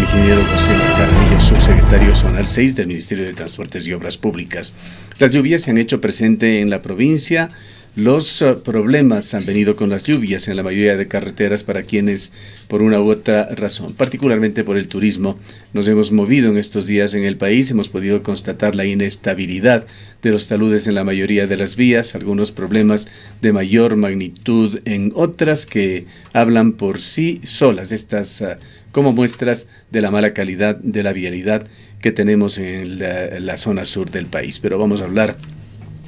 ingeniero José Jaramillo, subsecretario zonal 6 del Ministerio de Transportes y Obras Públicas. Las lluvias se han hecho presente en la provincia. Los problemas han venido con las lluvias en la mayoría de carreteras para quienes, por una u otra razón, particularmente por el turismo, nos hemos movido en estos días en el país. Hemos podido constatar la inestabilidad de los taludes en la mayoría de las vías, algunos problemas de mayor magnitud en otras que hablan por sí solas, estas como muestras de la mala calidad de la vialidad que tenemos en la zona sur del país. Pero vamos a hablar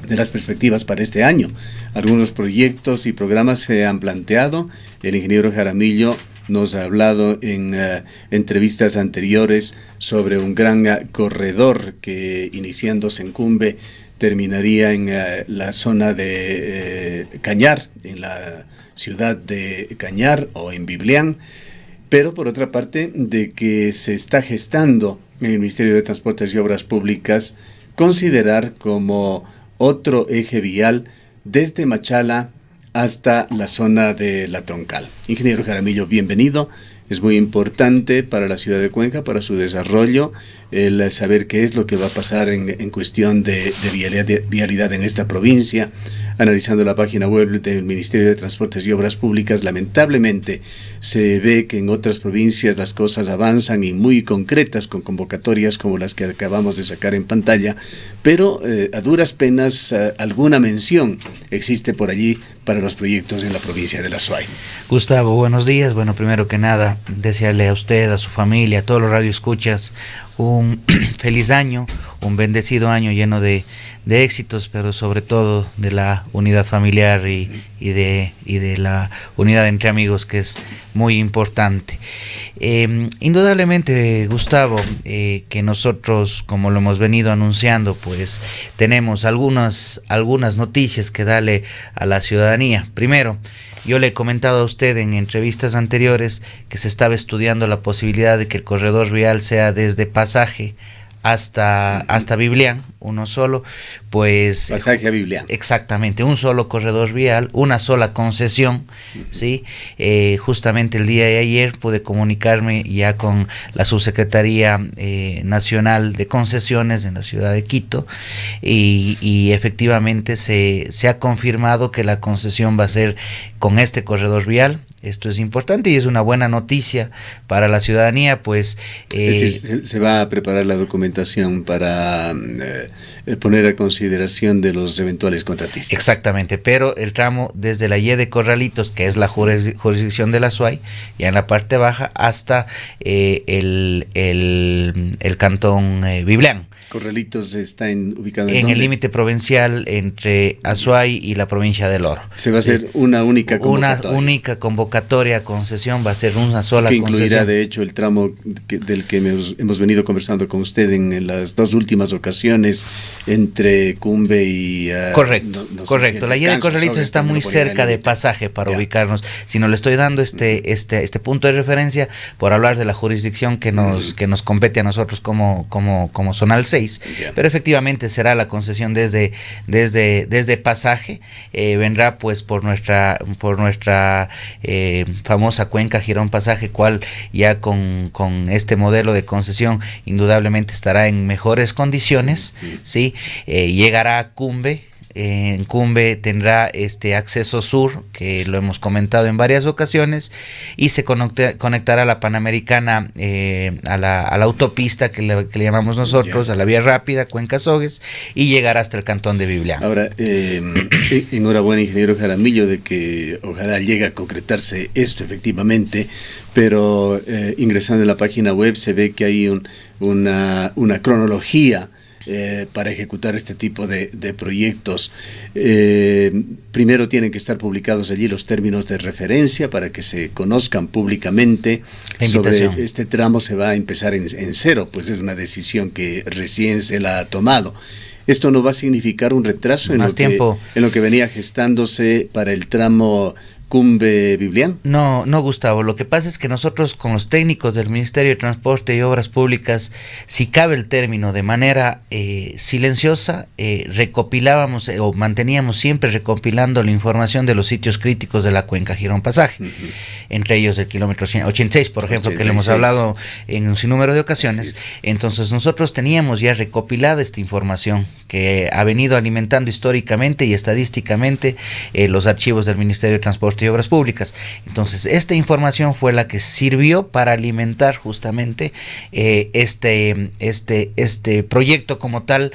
de las perspectivas para este año. Algunos proyectos y programas se han planteado. El ingeniero Jaramillo nos ha hablado en entrevistas anteriores sobre un gran corredor que, iniciándose en Cumbe, terminaría en la zona de Cañar, en la ciudad de Cañar o en Biblián. Pero por otra parte, de que se está gestando en el Ministerio de Transportes y Obras Públicas considerar como otro eje vial desde Machala hasta la zona de La Troncal. Ingeniero Jaramillo, bienvenido. Es muy importante para la ciudad de Cuenca, para su desarrollo, el saber qué es lo que va a pasar en cuestión de vialidad en esta provincia. Analizando la página web del Ministerio de Transportes y Obras Públicas, lamentablemente se ve que en otras provincias las cosas avanzan y muy concretas con convocatorias como las que acabamos de sacar en pantalla, pero a duras penas alguna mención existe por allí para los proyectos en la provincia de La Suay. Gustavo, buenos días. Bueno, primero que nada, desearle a usted, a su familia, a todos los radioescuchas un feliz año, un bendecido año lleno de éxitos, pero sobre todo de la unidad familiar y de la unidad entre amigos, que es muy importante. Indudablemente, Gustavo, que nosotros, como lo hemos venido anunciando, pues tenemos algunas noticias que darle a la ciudadanía. Primero, yo le he comentado a usted en entrevistas anteriores que se estaba estudiando la posibilidad de que el corredor vial sea desde Pasaje hasta Biblián, uno solo, pues... Pasaje a Biblián. Exactamente, un solo corredor vial, una sola concesión, ¿sí? Justamente el día de ayer pude comunicarme ya con la Subsecretaría Nacional de Concesiones en la ciudad de Quito y efectivamente se ha confirmado que la concesión va a ser con este corredor vial. Esto es importante y es una buena noticia para la ciudadanía, pues... es decir, se va a preparar la documentación para poner a consideración de los eventuales contratistas. Exactamente, pero el tramo desde la Y de Corralitos, que es la jurisdicción de La Suay, ya en la parte baja, hasta el cantón Biblián. Corralitos está ubicado en el límite provincial entre Azuay y la provincia del Oro. Se va a hacer una única convocatoria. Una única convocatoria, concesión, va a ser una sola concesión. Que incluirá de hecho el tramo del que hemos venido conversando con usted en las dos últimas ocasiones entre Cumbe y... correcto. La Y de Corralitos está muy cerca de Pasaje para ubicarnos. Si no le estoy dando este punto de referencia por hablar de la jurisdicción que nos compete a nosotros como zonal 6. Pero efectivamente será la concesión desde Pasaje, vendrá pues por nuestra famosa cuenca Girón Pasaje, cual ya con este modelo de concesión indudablemente estará en mejores condiciones, ¿sí? Llegará a Cumbe. En Cumbe tendrá este acceso sur, que lo hemos comentado en varias ocasiones, y se conectará a la Panamericana, a la autopista que le llamamos nosotros, a la vía rápida, Cuenca-Sogues, y llegará hasta el cantón de Biblián. Ahora, enhorabuena, ingeniero Jaramillo, de que ojalá llegue a concretarse esto efectivamente, pero ingresando en la página web se ve que hay una cronología para ejecutar este tipo de proyectos. Primero tienen que estar publicados allí los términos de referencia para que se conozcan públicamente. Sobre este tramo se va a empezar en cero, pues es una decisión que recién se la ha tomado. ¿Esto no va a significar un retraso en lo que venía gestándose para el tramo Cumbe Biblián? No, Gustavo, lo que pasa es que nosotros con los técnicos del Ministerio de Transporte y Obras Públicas, si cabe el término, de manera silenciosa, recopilábamos o manteníamos siempre recopilando la información de los sitios críticos de la cuenca Girón Pasaje, entre ellos el kilómetro 86, por ejemplo, 86. Que le hemos hablado en un sinnúmero de ocasiones. Entonces nosotros teníamos ya recopilada esta información que ha venido alimentando históricamente y estadísticamente los archivos del Ministerio de Transporte y Obras Públicas. Entonces esta información fue la que sirvió para alimentar justamente este proyecto como tal,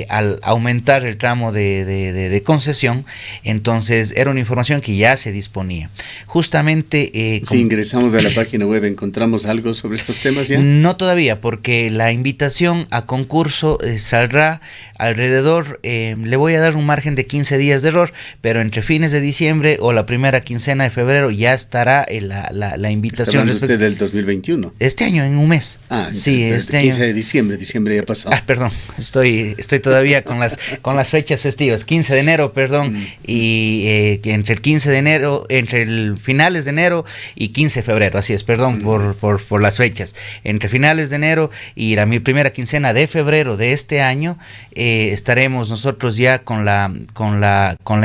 al aumentar el tramo de concesión. Entonces era una información que ya se disponía justamente. Si ingresamos a la página web, ¿encontramos algo sobre estos temas ya? No todavía, porque la invitación a concurso saldrá alrededor, le voy a dar un margen de 15 días de error, pero entre fines de diciembre o la primera quincena de febrero ya estará la invitación. ¿Está hablando usted del 2021? Este año, en un mes. Sí, este 15 año. De diciembre ya pasó. Perdón, estoy todavía con las fechas festivas, 15 de enero, perdón, y entre el 15 de enero, entre el finales de enero y 15 de febrero, así es, perdón por las fechas, entre finales de enero y la primera quincena de febrero de este año, estaremos nosotros ya con la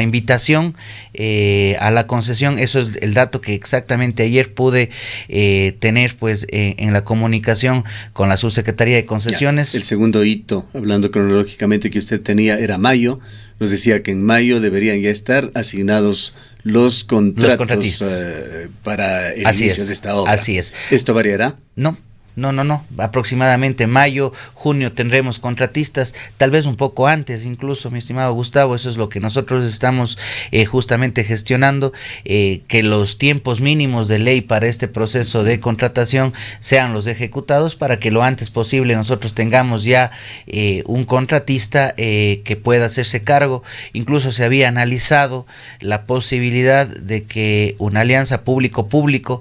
invitación a la concesión. Eso es el dato que exactamente ayer pude tener pues en la comunicación con la Subsecretaría de Concesiones. Ya, el segundo hito, hablando cronológicamente, que usted tenía era mayo. Nos decía que en mayo deberían ya estar asignados los contratos para el inicio de esta obra. Así es. ¿Esto variará? No. Aproximadamente mayo, junio tendremos contratistas, tal vez un poco antes incluso, mi estimado Gustavo. Eso es lo que nosotros estamos justamente gestionando, que los tiempos mínimos de ley para este proceso de contratación sean los ejecutados para que lo antes posible nosotros tengamos ya un contratista que pueda hacerse cargo. Incluso se había analizado la posibilidad de que una alianza público-público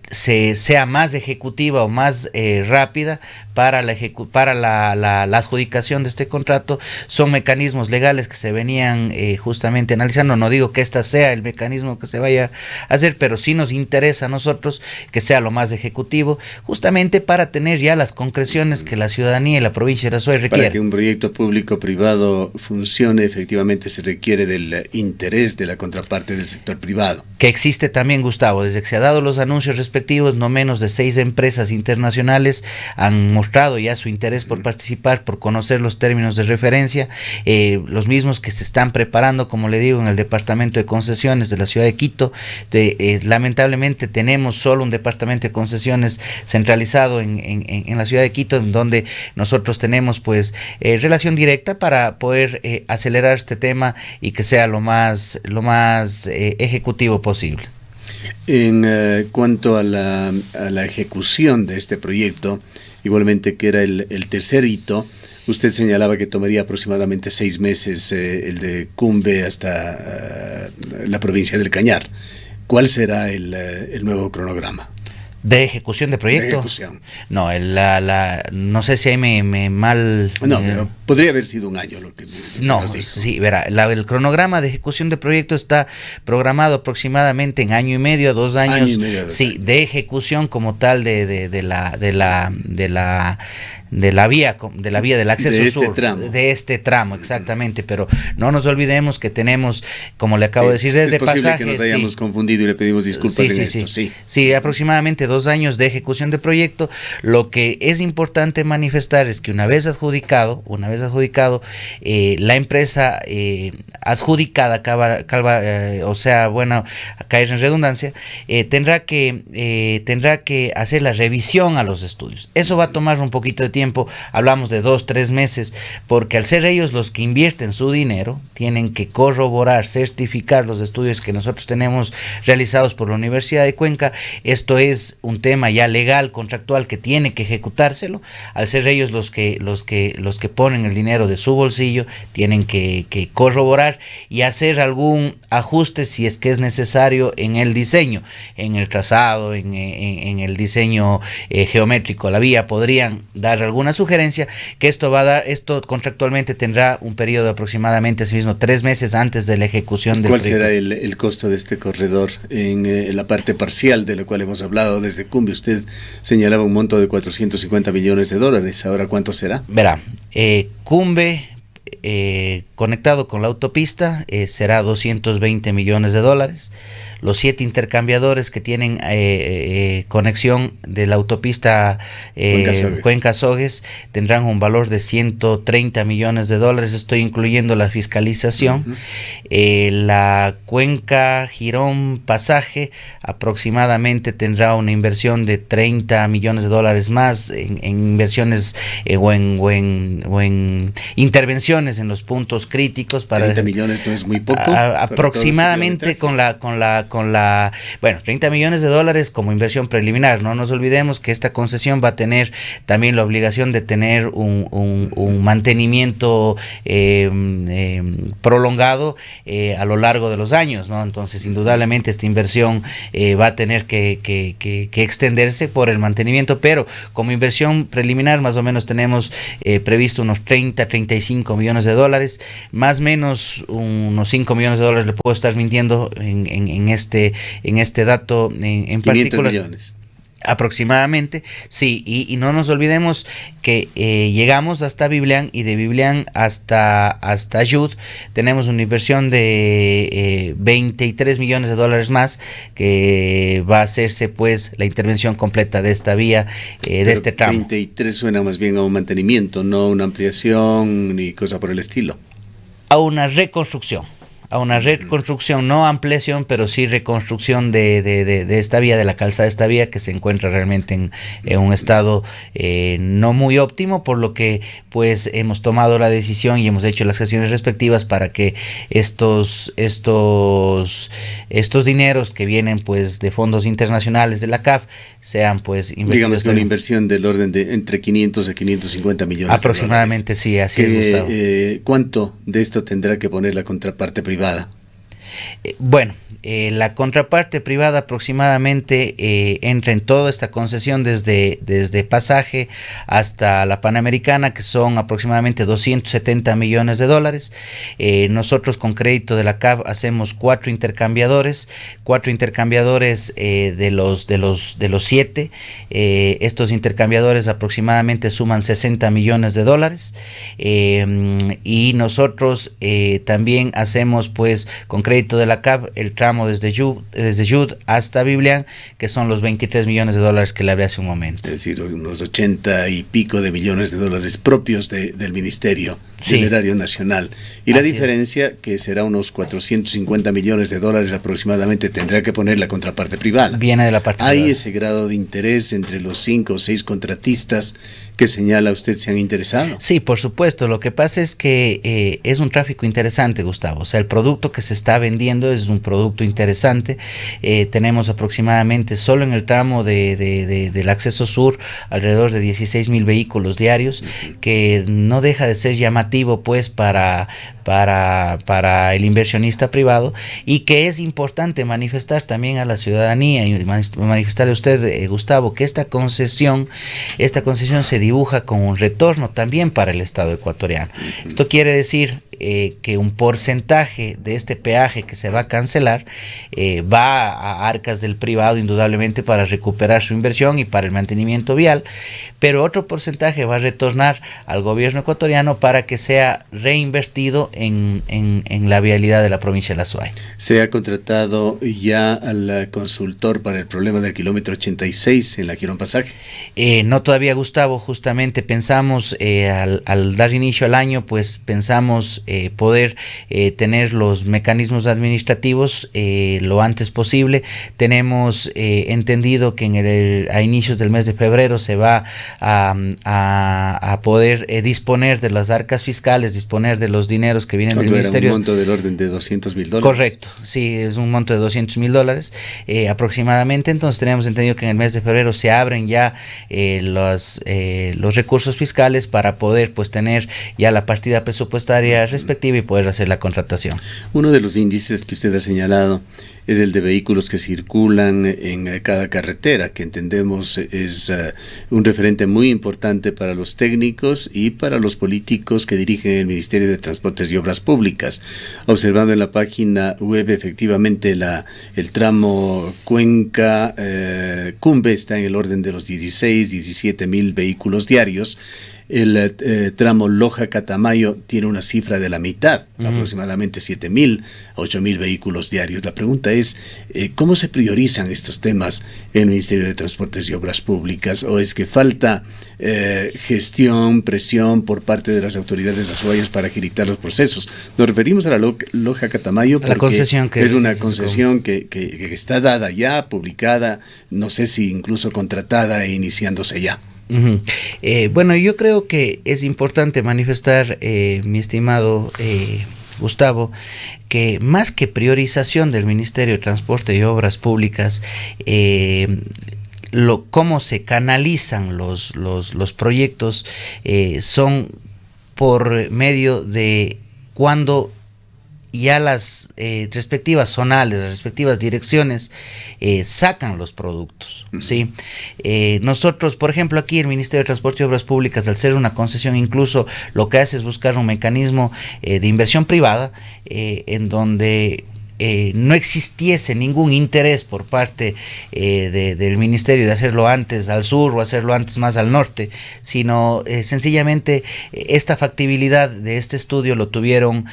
sea más ejecutiva o más rápida para la adjudicación de este contrato. Son mecanismos legales que se venían justamente analizando. No digo que este sea el mecanismo que se vaya a hacer, pero sí nos interesa a nosotros que sea lo más ejecutivo, justamente para tener ya las concreciones que la ciudadanía y la provincia de Azuay requiere. Para que un proyecto público-privado funcione, efectivamente se requiere del interés de la contraparte del sector privado. Que existe también, Gustavo, desde que se ha dado los anuncios respectivos, no menos de 6 empresas internacionales han mostrado ya su interés por participar, por conocer los términos de referencia, los mismos que se están preparando, como le digo, en el departamento de concesiones de la ciudad de Quito. Lamentablemente tenemos solo un departamento de concesiones centralizado en la ciudad de Quito, en donde nosotros tenemos pues relación directa para poder acelerar este tema y que sea lo más ejecutivo posible. En cuanto a la ejecución de este proyecto, igualmente que era el tercer hito, usted señalaba que tomaría aproximadamente 6 meses el de Cumbe hasta la provincia del Cañar. ¿Cuál será el nuevo cronograma? ¿De ejecución de proyecto? De ejecución. No, no sé si ahí me mal... No, pero podría haber sido un año lo que no, sí, verá, el cronograma de ejecución de proyecto está programado aproximadamente en año y medio a 2 años. Año y medio, sí, de ejecución como tal de la vía del acceso sur, de este tramo, exactamente, pero no nos olvidemos que tenemos, como le acabo de decir, desde pasajes. Es posible que nos hayamos confundido y le pedimos disculpas en esto. Sí, aproximadamente 2 años de ejecución de proyecto. Lo que es importante manifestar es que una vez adjudicado, la empresa adjudicada, caer en redundancia, tendrá que hacer la revisión a los estudios. Eso va a tomar un poquito de tiempo, hablamos de 2-3 meses, porque al ser ellos los que invierten su dinero, tienen que corroborar, certificar los estudios que nosotros tenemos realizados por la Universidad de Cuenca. Esto es un tema ya legal, contractual, que tiene que ejecutárselo. Al ser ellos los que ponen el dinero de su bolsillo, tienen que corroborar y hacer algún ajuste si es que es necesario en el diseño, en el trazado, en el diseño geométrico. La vía podrían dar alguna sugerencia, que esto contractualmente tendrá un periodo de aproximadamente asimismo 3 meses antes de la ejecución del ¿Cuál proyecto. será el costo de este corredor en la parte parcial de la cual hemos hablado desde Cumbe? Usted señalaba un monto de 450 millones de dólares. ¿Ahora cuánto será? Verá, Cumbe conectado con la autopista será 220 millones de dólares. Los 7 intercambiadores que tienen conexión de la autopista Cuenca-Sogues tendrán un valor de 130 millones de dólares. Estoy incluyendo la fiscalización. La Cuenca Girón Pasaje aproximadamente tendrá una inversión de 30 millones de dólares más en inversiones o en intervenciones en los puntos críticos. Para 30 millones no es muy poco. Aproximadamente bueno, 30 millones de dólares como inversión preliminar. No nos olvidemos que esta concesión va a tener también la obligación de tener un mantenimiento prolongado a lo largo de los años, ¿no? Entonces, indudablemente esta inversión va a tener que extenderse por el mantenimiento, pero como inversión preliminar más o menos tenemos previsto unos 35 millones de dólares, más o menos unos 5 millones de dólares, le puedo estar mintiendo en este dato en 500 particular. millones. Aproximadamente, sí, y no nos olvidemos que llegamos hasta Biblián y de Biblián hasta Yud tenemos una inversión de 23 millones de dólares más, que va a hacerse pues la intervención completa de esta vía, de este tramo. 23 suena más bien a un mantenimiento, no una ampliación ni cosa por el estilo. A una reconstrucción, no ampliación, pero sí reconstrucción de esta vía, de la calzada de esta vía, que se encuentra realmente en un estado no muy óptimo, por lo que pues hemos tomado la decisión y hemos hecho las gestiones respectivas para que estos dineros que vienen pues de fondos internacionales de la CAF sean pues invertidos. Digamos que una inversión del orden de entre 500 a 550 millones aproximadamente, de dólares. Sí, así es, Gustavo. ¿Cuánto de esto tendrá que poner la contraparte privada? Bueno, la contraparte privada aproximadamente entra en toda esta concesión desde Pasaje hasta la Panamericana, que son aproximadamente 270 millones de dólares. Nosotros con crédito de la CAF hacemos 4 intercambiadores de los 7. Estos intercambiadores aproximadamente suman 60 millones de dólares, y nosotros también hacemos pues con crédito de la CAF el tramo desde Yud hasta Biblián, que son los 23 millones de dólares que le hablé hace un momento. Es decir, unos 80 y pico de millones de dólares propios del Ministerio, sí, del Erario Nacional. Y la diferencia, que será unos 450 millones de dólares aproximadamente, tendrá que poner la contraparte privada. Viene de la parte privada. ¿Hay ese grado de interés entre los 5 o 6 contratistas que señala usted se han interesado? Sí, por supuesto. Lo que pasa es que es un tráfico interesante, Gustavo. O sea, el producto que se está vendiendo es un producto interesante. Tenemos aproximadamente solo en el tramo del acceso sur alrededor de 16,000 vehículos diarios, que no deja de ser llamativo pues para el inversionista privado, y que es importante manifestar también a la ciudadanía y manifestarle a usted, Gustavo, que esta concesión se dibuja con un retorno también para el Estado ecuatoriano. Esto quiere decir que un porcentaje de este peaje que se va a cancelar va a arcas del privado, indudablemente, para recuperar su inversión y para el mantenimiento vial, pero otro porcentaje va a retornar al gobierno ecuatoriano para que sea reinvertido en la vialidad de la provincia de La Suay. ¿Se ha contratado ya al consultor para el problema del kilómetro 86 en la Girón Pasaje? No todavía, Gustavo. Justamente pensamos, al dar inicio al año, pues pensamos poder tener los mecanismos administrativos lo antes posible. Tenemos entendido que a inicios del mes de febrero se va a poder disponer de las arcas fiscales, disponer de los dineros que vienen del ministerio. Era un monto del orden de 200,000 dólares. Correcto, sí, es un monto de 200,000 dólares aproximadamente. Entonces tenemos entendido que en el mes de febrero se abren ya los recursos fiscales para poder pues tener ya la partida presupuestaria respectiva y poder hacer la contratación. Uno de los índices que usted ha señalado es el de vehículos que circulan en cada carretera, que entendemos es un referente muy importante para los técnicos y para los políticos que dirigen el Ministerio de Transportes y Obras Públicas. Observando en la página web, efectivamente, el tramo Cuenca-Cumbe está en el orden de los 17 mil vehículos diarios. El tramo Loja-Catamayo tiene una cifra de la mitad, aproximadamente 7.000 a 8.000 vehículos diarios. La pregunta es, ¿cómo se priorizan estos temas en el Ministerio de Transportes y Obras Públicas? ¿O es que falta gestión, presión por parte de las autoridades azuayas para agilitar los procesos? Nos referimos a la Loja-Catamayo porque es una concesión que está dada ya, publicada, no sé si incluso contratada e iniciándose ya. Bueno, yo creo que es importante manifestar, mi estimado Gustavo, que más que priorización del Ministerio de Transporte y Obras Públicas, cómo se canalizan los proyectos son por medio de cuando ya las respectivas zonales, las respectivas direcciones sacan los productos, ¿sí? Nosotros, por ejemplo, aquí el Ministerio de Transporte y Obras Públicas, al ser una concesión, incluso lo que hace es buscar un mecanismo de inversión privada en donde no existiese ningún interés por parte del ministerio de hacerlo antes al sur o hacerlo antes más al norte, sino sencillamente esta factibilidad de este estudio lo tuvieron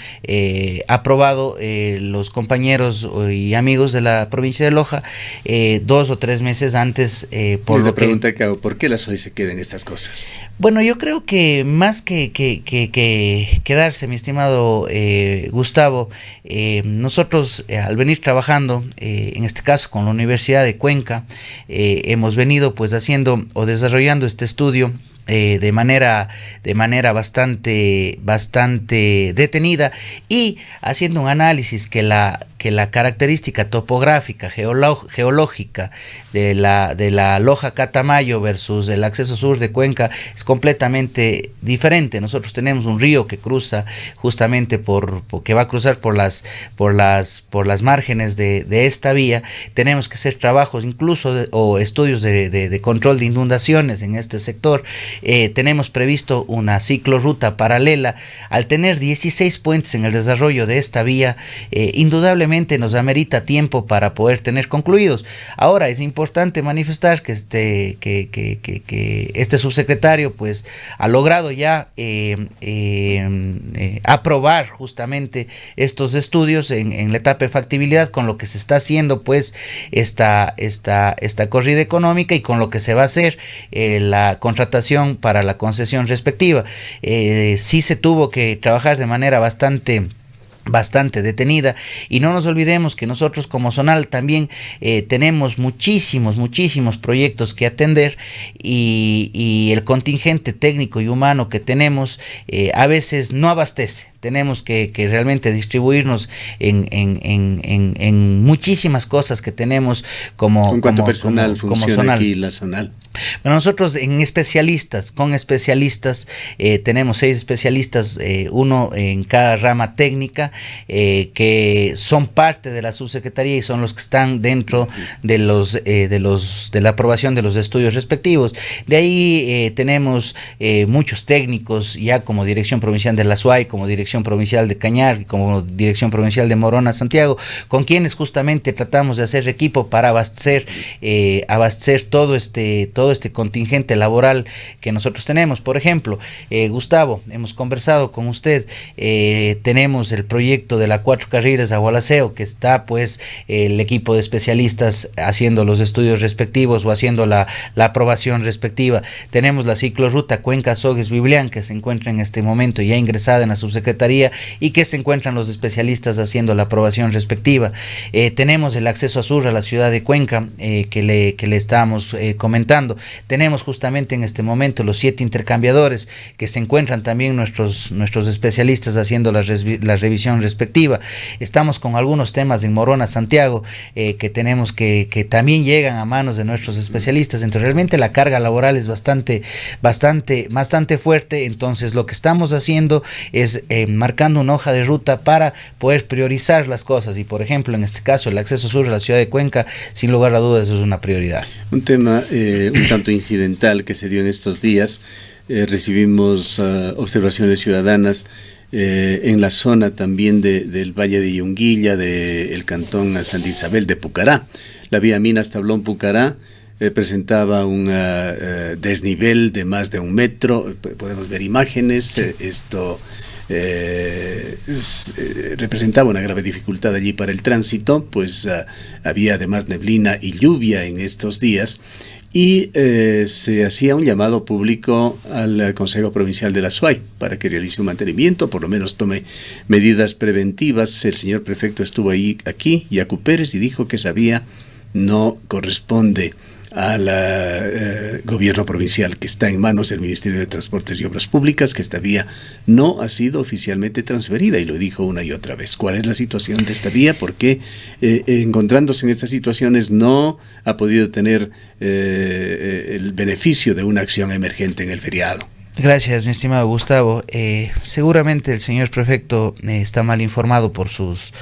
aprobado los compañeros y amigos de la provincia de Loja 2 o 3 meses antes. Por la pregunta que hago, ¿por qué las hoy se quedan estas cosas? Bueno, yo creo que más que quedarse, mi estimado Gustavo, nosotros al venir trabajando, en este caso con la Universidad de Cuenca, hemos venido pues haciendo o desarrollando este estudio de manera bastante detenida y haciendo un análisis que la característica topográfica, geológica de la Loja Catamayo versus el acceso sur de Cuenca es completamente diferente. Nosotros tenemos un río que cruza justamente que va a cruzar por las márgenes de esta vía. Tenemos que hacer trabajos incluso o estudios de control de inundaciones en este sector. Tenemos previsto una ciclorruta paralela. Al tener 16 puentes en el desarrollo de esta vía, indudablemente nos amerita tiempo para poder tener concluidos. Ahora es importante manifestar que este subsecretario pues ha logrado ya aprobar justamente estos estudios en la etapa de factibilidad, con lo que se está haciendo pues esta corrida económica y con lo que se va a hacer la contratación para la concesión respectiva. Sí se tuvo que trabajar de manera bastante detenida, y no nos olvidemos que nosotros como zonal también tenemos muchísimos proyectos que atender, y el contingente técnico y humano que tenemos a veces no abastece. Tenemos que realmente distribuirnos en muchísimas cosas que tenemos como... ¿Con cuánto personal funciona zonal aquí la zonal? Bueno, nosotros con especialistas, tenemos 6 especialistas, uno en cada rama técnica, que son parte de la subsecretaría y son los que están dentro de la aprobación de los estudios respectivos. De ahí tenemos muchos técnicos ya como Dirección Provincial de la SUAY, como Dirección Provincial de Cañar, como Dirección Provincial de Morona, Santiago, con quienes justamente tratamos de hacer equipo para abastecer todo este contingente laboral que nosotros tenemos. Por ejemplo, Gustavo, hemos conversado con usted, tenemos el proyecto de la 4 carriles a Gualaceo, que está pues el equipo de especialistas haciendo los estudios respectivos o haciendo la aprobación respectiva. Tenemos la ciclorruta Cuenca-Sogues-Biblián, que se encuentra en este momento ya ingresada en la subsecretaría y que se encuentran los especialistas haciendo la aprobación respectiva. Tenemos el acceso a sur a la ciudad de Cuenca, que le estábamos comentando. Tenemos justamente en este momento los 7 intercambiadores, que se encuentran también nuestros especialistas haciendo la revisión respectiva. Estamos con algunos temas en Morona, Santiago, que tenemos que también llegan a manos de nuestros especialistas. Entonces realmente la carga laboral es bastante fuerte. Entonces lo que estamos haciendo es marcando una hoja de ruta para poder priorizar las cosas. Y por ejemplo, en este caso, el acceso sur a la ciudad de Cuenca, sin lugar a dudas, es una prioridad. Un tema un tanto incidental que se dio en estos días. Recibimos observaciones ciudadanas en la zona también del Valle de Yunguilla, del cantón Santa Isabel de Pucará. La vía Minas Tablón-Pucará presentaba un desnivel de más de 1 metro. Podemos ver imágenes. Esto representaba una grave dificultad allí para el tránsito, pues había además neblina y lluvia en estos días. Y se hacía un llamado público al Consejo Provincial de la SUAY para que realice un mantenimiento, por lo menos tome medidas preventivas. El señor prefecto estuvo aquí, Yacu Pérez, y dijo que esa vía no corresponde al gobierno provincial, que está en manos del Ministerio de Transportes y Obras Públicas, que esta vía no ha sido oficialmente transferida, y lo dijo una y otra vez. ¿Cuál es la situación de esta vía? ¿Por qué encontrándose en estas situaciones no ha podido tener el beneficio de una acción emergente en el feriado? Gracias, mi estimado Gustavo. Seguramente el señor prefecto está mal informado por sus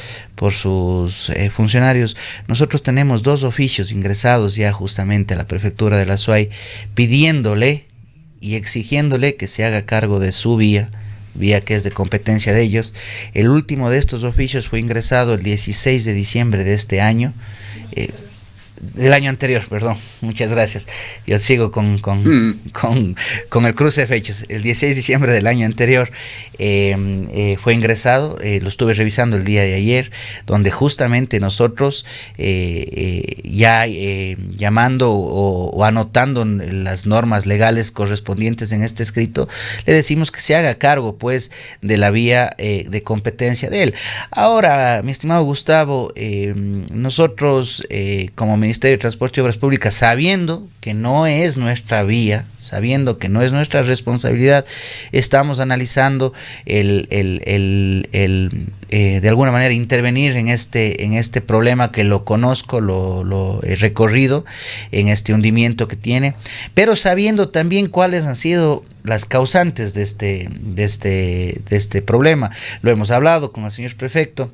funcionarios. Nosotros tenemos 2 oficios ingresados ya justamente a la prefectura de la SUAY pidiéndole y exigiéndole que se haga cargo de su vía que es de competencia de ellos. El último de estos oficios fue ingresado el 16 de diciembre de este año. Del año anterior, perdón, muchas gracias. Yo sigo con el cruce de fechas. El 16 de diciembre del año anterior fue ingresado, lo estuve revisando el día de ayer, donde justamente nosotros llamando o anotando las normas legales correspondientes en este escrito, le decimos que se haga cargo pues de la vía de competencia de él. Ahora, mi estimado Gustavo, nosotros como Ministerio de Transporte y Obras Públicas, sabiendo que no es nuestra vía, sabiendo que no es nuestra responsabilidad, estamos analizando de alguna manera intervenir en este problema que lo conozco, lo he recorrido, en este hundimiento que tiene, pero sabiendo también cuáles han sido las causantes de este problema. Lo hemos hablado con el señor prefecto,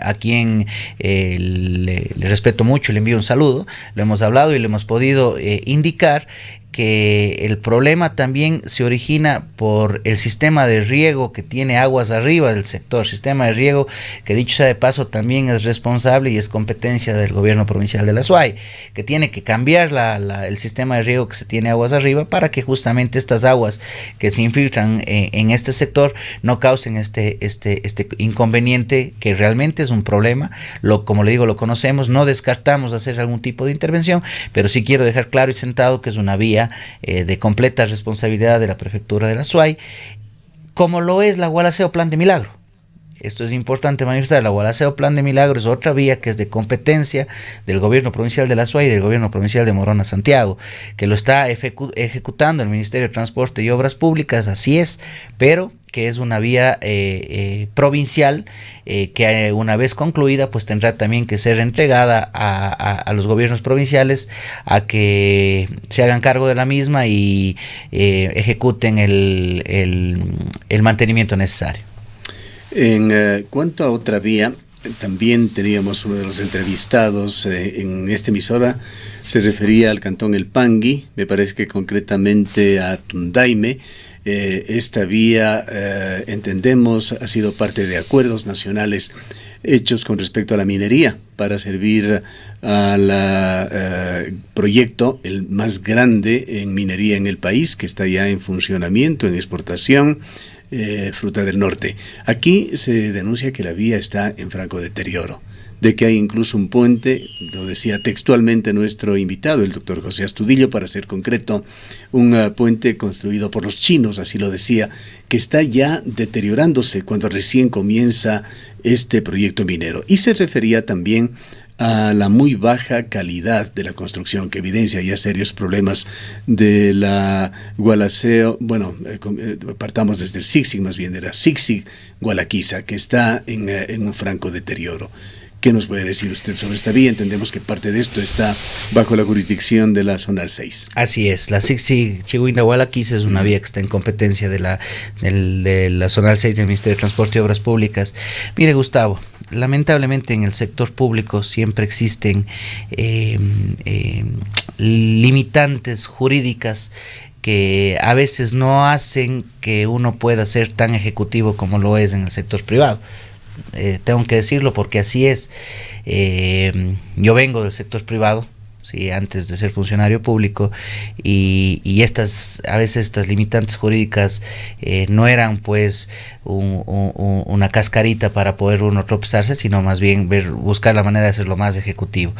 a quien le respeto mucho, le envío un saludo. Lo hemos hablado y le hemos podido indicar que el problema también se origina por el sistema de riego que tiene aguas arriba del sector, sistema de riego que, dicho sea de paso, también es responsable y es competencia del gobierno provincial de la SUAY, que tiene que cambiar el sistema de riego que se tiene aguas arriba para que justamente estas aguas que se infiltran en este sector no causen este inconveniente, que realmente es un problema. Como le digo, lo conocemos, no descartamos hacer algún tipo de intervención, pero sí quiero dejar claro y sentado que es una vía de completa responsabilidad de la prefectura de la SUAY, como lo es la Gualaceo Plan de Milagro. Esto es importante manifestar. La Gualaceo Plan de Milagro es otra vía que es de competencia del gobierno provincial de la SUAY y del gobierno provincial de Morona Santiago, que lo está ejecutando el Ministerio de Transporte y Obras Públicas, así es, pero que es una vía provincial que una vez concluida pues tendrá también que ser entregada a los gobiernos provinciales a que se hagan cargo de la misma y ejecuten el mantenimiento necesario. En cuanto a otra vía, también teníamos uno de los entrevistados en esta emisora, se refería al cantón El Pangui, me parece que concretamente a Tundaime. Esta vía, entendemos, ha sido parte de acuerdos nacionales hechos con respecto a la minería para servir al proyecto, el más grande en minería en el país, que está ya en funcionamiento, en exportación, Fruta del Norte. Aquí se denuncia que la vía está en franco deterioro, de que hay incluso un puente, lo decía textualmente nuestro invitado, el doctor José Astudillo, para ser concreto, un puente construido por los chinos, así lo decía, que está ya deteriorándose cuando recién comienza este proyecto minero. Y se refería también a la muy baja calidad de la construcción, que evidencia ya serios problemas de la Gualaceo, partamos desde el SICSIG, más bien de la SICSIG Gualaquiza, que está en un franco deterioro. ¿Qué nos puede decir usted sobre esta vía? Entendemos que parte de esto está bajo la jurisdicción de la Zonal 6. Así es, la Sixi-Chihuinda-Gualaquiza es una vía que está en competencia de la Zonal 6 del Ministerio de Transporte y Obras Públicas. Mire, Gustavo, lamentablemente en el sector público siempre existen limitantes jurídicas que a veces no hacen que uno pueda ser tan ejecutivo como lo es en el sector privado. Tengo que decirlo porque así es. Yo vengo del sector privado, sí, antes de ser funcionario público, y a veces estas limitantes jurídicas no eran pues una cascarita para poder uno tropezarse, sino más bien buscar la manera de hacerlo más ejecutivo.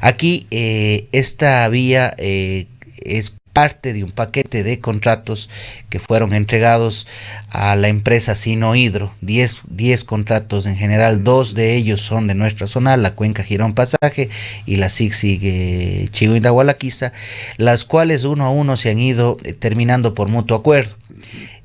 Aquí esta vía es parte de un paquete de contratos que fueron entregados a la empresa Sinohidro, 10 contratos en general, 2 de ellos son de nuestra zona, la Cuenca Girón Pasaje y la Sixi Chihuinda-Gualaquiza, las cuales uno a uno se han ido terminando por mutuo acuerdo.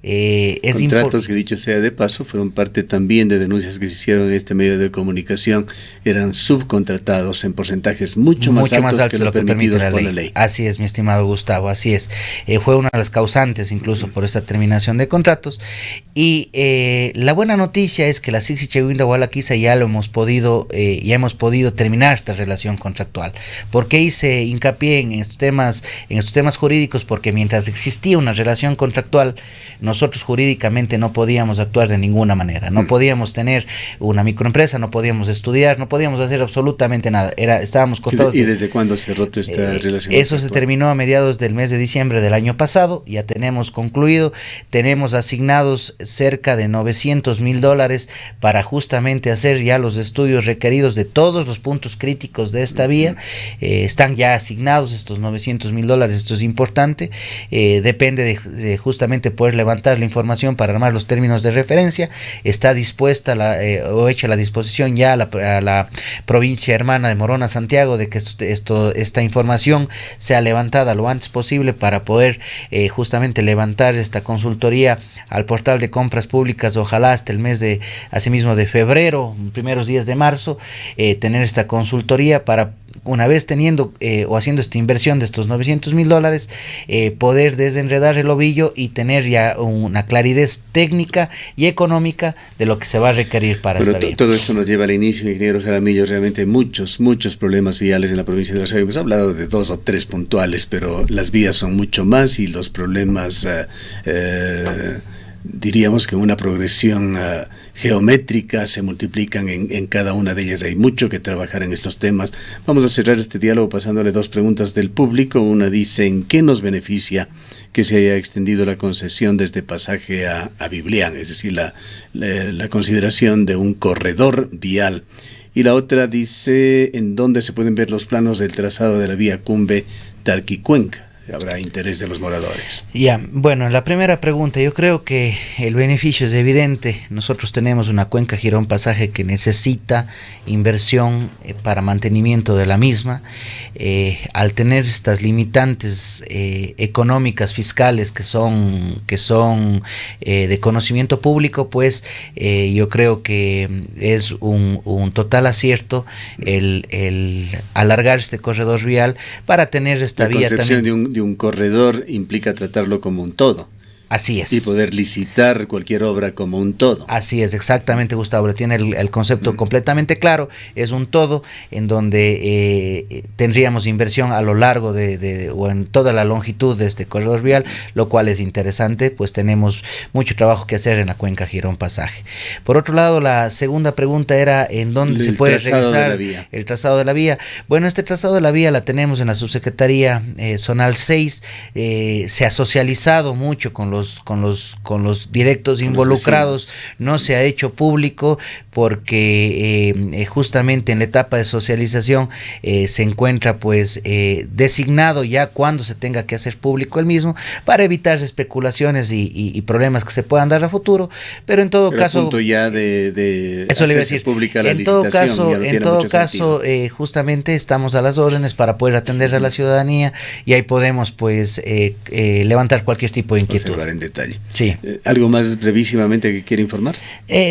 Contratos que, dicho sea de paso, fueron parte también de denuncias que se hicieron en este medio de comunicación, eran subcontratados en porcentajes mucho más altos que lo permitido por la ley. Así es, mi estimado Gustavo, así es. Fue una de las causantes incluso por esta terminación de contratos. Y la buena noticia es que la Sixi Chihuinda-Gualaquiza ya hemos podido terminar esta relación contractual. ¿Por qué hice hincapié en estos temas jurídicos? Porque mientras existía una relación contractual, nosotros jurídicamente no podíamos actuar de ninguna manera, no podíamos tener una microempresa, no podíamos estudiar, no podíamos hacer absolutamente nada, estábamos cortados. ¿Y desde cuándo se rotó esta relación? Eso se terminó a mediados del mes de diciembre del año pasado, ya tenemos concluido, tenemos asignados cerca de $900,000 para justamente hacer ya los estudios requeridos de todos los puntos críticos de esta vía, están ya asignados estos $900,000, esto es importante, depende de justamente poder levantar la información para armar los términos de referencia. Está dispuesta o hecha la disposición ya a la provincia hermana de Morona, Santiago, de que esta información sea levantada lo antes posible para poder justamente levantar esta consultoría al portal de compras públicas, ojalá hasta el mes de febrero, primeros días de marzo, tener esta consultoría para, una vez teniendo o haciendo esta inversión de estos $900,000, poder desenredar el ovillo y tener ya una claridad técnica y económica de lo que se va a requerir para esta vía. Todo esto nos lleva al inicio, ingeniero Jaramillo, realmente muchos problemas viales en la provincia de La Sabia. Hemos hablado de 2 o 3 puntuales, pero las vías son mucho más y los problemas diríamos que una progresión geométrica se multiplican en cada una de ellas. Hay mucho que trabajar en estos temas. Vamos a cerrar este diálogo pasándole 2 preguntas del público. Una dice: ¿en qué nos beneficia que se haya extendido la concesión desde Pasaje a Biblián? Es decir, la consideración de un corredor vial. Y la otra dice: ¿en dónde se pueden ver los planos del trazado de la vía Cumbe-Tarqui-Cuenca? Habrá interés de los moradores. Ya, bueno, la primera pregunta, yo creo que el beneficio es evidente. Nosotros tenemos una cuenca Girón Pasaje que necesita inversión para mantenimiento de la misma. Al tener estas limitantes económicas, fiscales, que son de conocimiento público, pues yo creo que es un total acierto el alargar este corredor vial para tener esta vía también. De un corredor implica tratarlo como un todo. Así es. Y poder licitar cualquier obra como un todo. Así es, exactamente, Gustavo. Tiene el concepto completamente claro. Es un todo en donde tendríamos inversión a lo largo o en toda la longitud de este corredor vial, lo cual es interesante, pues tenemos mucho trabajo que hacer en la cuenca Girón Pasaje. Por otro lado, la segunda pregunta era en dónde se puede realizar el trazado de la vía. Bueno, este trazado de la vía la tenemos en la subsecretaría Zonal 6. Se ha socializado mucho con los directos involucrados, no se ha hecho público porque justamente en la etapa de socialización se encuentra pues designado ya cuando se tenga que hacer público el mismo para evitar especulaciones y problemas que se puedan dar a futuro, pero en todo caso punto ya de eso le iba a decir, pública la licitación, en todo caso justamente estamos a las órdenes para poder atender a la ciudadanía y ahí podemos pues levantar cualquier tipo de inquietud. En detalle. Sí. ¿Algo más brevísimamente que quiere informar?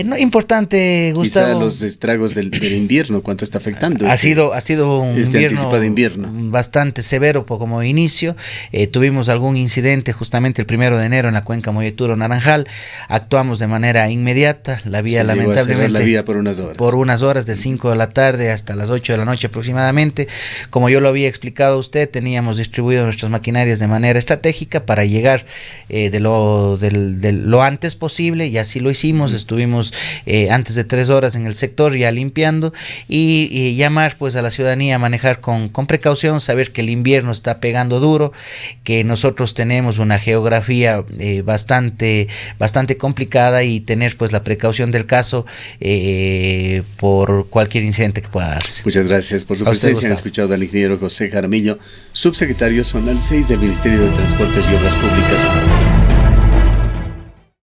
No, importante, Quizá Gustavo, los estragos del invierno, ¿cuánto está afectando? ha sido un anticipado invierno bastante severo como inicio. Tuvimos algún incidente justamente el 1 de enero en la cuenca Moyeturo Naranjal. Actuamos de manera inmediata. La vía, lamentablemente, la vía por unas horas de 5 de la tarde hasta las 8 de la noche aproximadamente. Como yo lo había explicado a usted, teníamos distribuido nuestras maquinarias de manera estratégica para llegar de lo antes posible, y así lo hicimos. Estuvimos antes de 3 horas en el sector ya limpiando, y llamar pues a la ciudadanía a manejar con precaución, saber que el invierno está pegando duro, que nosotros tenemos una geografía bastante complicada, y tener pues la precaución del caso por cualquier incidente que pueda darse. Muchas gracias por su presencia. Han escuchado al ingeniero José Jaramillo, subsecretario zonal 6 del Ministerio de Transportes y Obras Públicas.